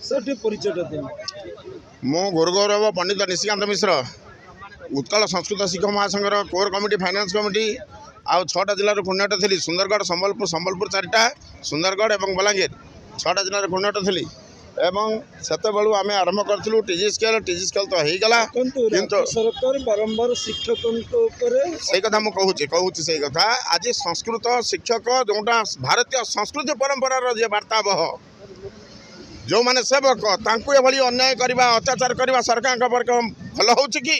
Sir परिचय मो गुरुगौरव पंडित निशिकांत मिश्र उत्कल संस्कृत शिक्षक महासंघर कोर कमिटी फाइनान्स कमिटी आउ 6टा जिलार कोर्डिनेटर थी सुंदरगढ़ संबलपुर 4टा सुंदरगढ़ और बलांगीर 6टा जिलार कोर्डिनेटर थी एवं सेते बेलू आम आरंभ करूँ टीजी स्केल तो हो गला किंतु सरकार बारंबार शिक्षक से कथा मुझे कहूँ से कथा आज संस्कृत शिक्षक जोटा भारतीय संस्कृति परंपरार जे वार्तावह जो माने सेवक तांकु एभली अन्याय करवा अत्याचार करवा सरकार भल हो कि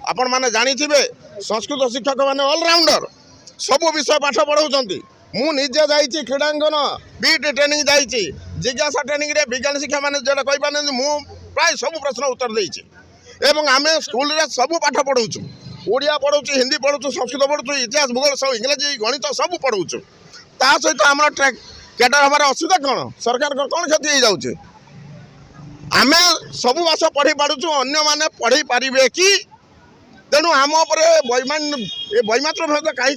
आपण माने जानिथिबे संस्कृत शिक्षक माने ऑलराउंडर सबु विषय पाठ पढ़ाऊँ मु निजे जाइए क्रीडांगन बीट ट्रेनिंग जाइए जिज्ञासा ट्रेनिंग रे विज्ञान शिक्षा माने जो कही पारे मु प्राय सब प्रश्न उत्तर देइछि एवं आम स्कूल रे सबु पाठ पढ़ाऊँ ओडिया पढ़ाऊँ हिंदी पढ़ाऊँ संस्कृत पढ़ाऊँ इतिहास भूगोल सब इंग्रेजी गणित सब पढ़ाऊँ ता सहित आम कैडर हमार असुविधा कौन सरकार कौन क्षति हो जाऊे आम सब मास पढ़ी पारुचु अन्य माने पढ़ी पारे कि तेणु आम वैमात्र भेद कहीं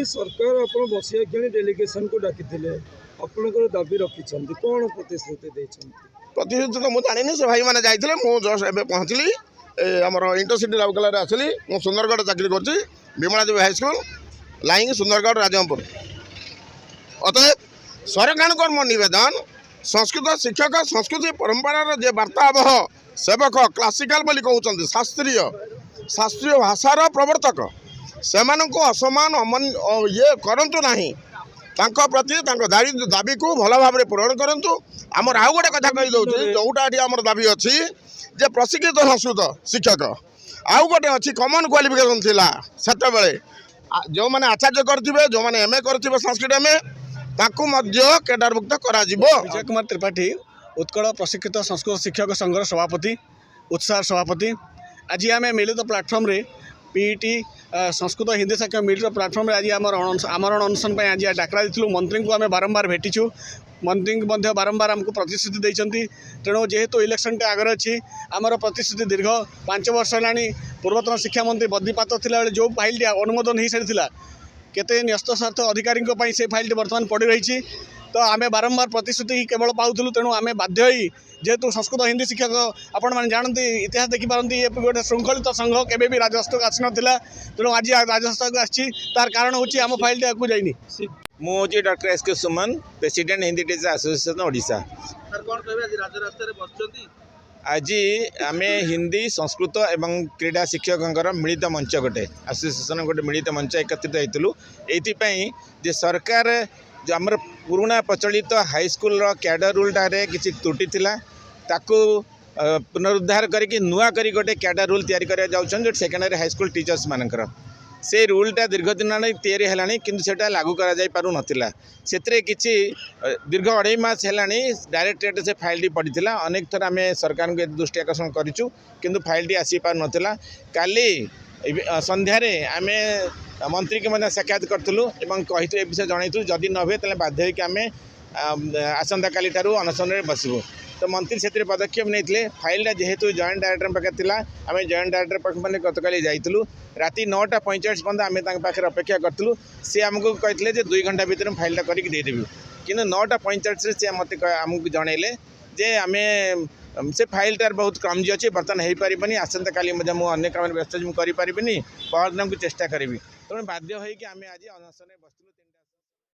सरकार आप बसिया क्षणी डेलीगेशन को डाकी आपंकर दाबी रखी कौन प्रतिश्रुति प्रतिश्रुति तो मुझे जानी से भाई मैंने जाइए मुझे जस्ट एवं पहुँचली आमर इंटरसिटी राउरकेला आसली मुझे सुंदरगढ़ चाकरी कर विमला देवी हाईस्कल लाइन सुंदरगढ़ राजमपुर अतएव सरकार को मोर नवेदन संस्कृत शिक्षक संस्कृति परंपरार जे वार्तावह सेवक क्लासिकाल बोली कहते शास्त्रीय भाषार प्रवर्तक से असमान ये करंतु नहीं तांको प्रति दाबी को भल भाव पूरण करूँ आमर आउ गोटे कथा कही दौर जोटा आमर दाबी अच्छी जे प्रशिक्षित संस्कृत शिक्षक आउ गोटे अच्छी कमन क्वालिफिकेशन थिला सेते बेले जो माने आचार्य करथिबे जो माने एमए करथिबे संस्कृत एमए ताकू मध्य केडारभुक्त करा जिवो। विजय कुमार त्रिपाठी उत्कल प्रशिक्षित संस्कृत शिक्षक संघर सभापति उत्साह सभापति आज आम मिलित प्लाटफर्म रे पीईटी संस्कृत हिंदी साक्षर मिलित प्लाटफर्म रे आज आमरण अनशन आज डाकरा देलु मंत्री को आम बारंबार भेटिछु मंत्री बारंबार आमको प्रतिश्रुति देइछंती तेणु जेहेतु इलेक्शन टे आगर अच्छी आमर प्रतिश्रुति दीर्घ 5 वर्ष है पूर्वतन शिक्षा मंत्री बद्रीपात थिला जो फाइल अनुमोदन हो सारी केते न्यस्त स्वार्थ अधिकारी से फाइल बर्तमान पड़ रही तो आम बारंबार प्रतिश्रुति केवल पाऊलु तेणु आम बाध्य जेहेतु संस्कृत हिंदी शिक्षक आपण मैंने जानते इतिहास देखिपारती ये गोटे श्रृंखलित संघ केवे भी राजस्व को आसी नाला तेणु आज राजस्व को आसी तार कारण हूँ आम फाइल को जाइनी मुझे doctor S K Suman president Hindi teacher association Odisha आज आम हिंदी संस्कृत एवं क्रीड़ा शिक्षक मिलित मंच गोटे एसोसिएशन गोटे मिलित मंच एकत्रित होलु ये सरकार जो आमर पुराना प्रचलित हाईस्कल कैडर रूलटारे किसी त्रुटि थिला ताकू पुनरुद्धार करके नुआ करी गोटे कैडर रूल तैयारी करा जाउछन जो सेकेंडरी हाईस्कल टीचर्स मानकर से रूलटा दीर्घ दिन तैयारी है किंतु सेटा लागू करा जाय पारु नथिला सेतरे किछि दीर्घ 2.5 मास हेलानी डायरेक्टरेट से फाइल पड़ीला अनेक थर आम सरकार को दृष्टि आकर्षण करूँ किंतु फाइल आसी पार नथिला काली संध्यारे आम मंत्री के मैं साक्षात करूँ कही ए विषय जनइलु जदि न हुए तेल बाध्य आम आसंता काली अनशन में बसबू तो मंत्री से पदक्षेप नहीं फाइलटा जेहेतु जॉइंट डायरेक्टर पाखे थिला आम जॉइंट डायरेक्टर पाखे मैंने गतकाली जाइलु राति 9:45 पर्यंत आम पाखे अपेक्षा करूँ सी आमको कहते 2 घंटा भर फाइलटा करके देदेवी कि 9:45 से मत आमको जनइले जे आम से फाइलटार बहुत कमजी अच्छी बर्तमान हो पारे आसंता काली मुझे अन्य काम व्यस्त करें पहरदिन को चेष्टा करी तेणु बाध्य होगी आम आज अनशन बसलु।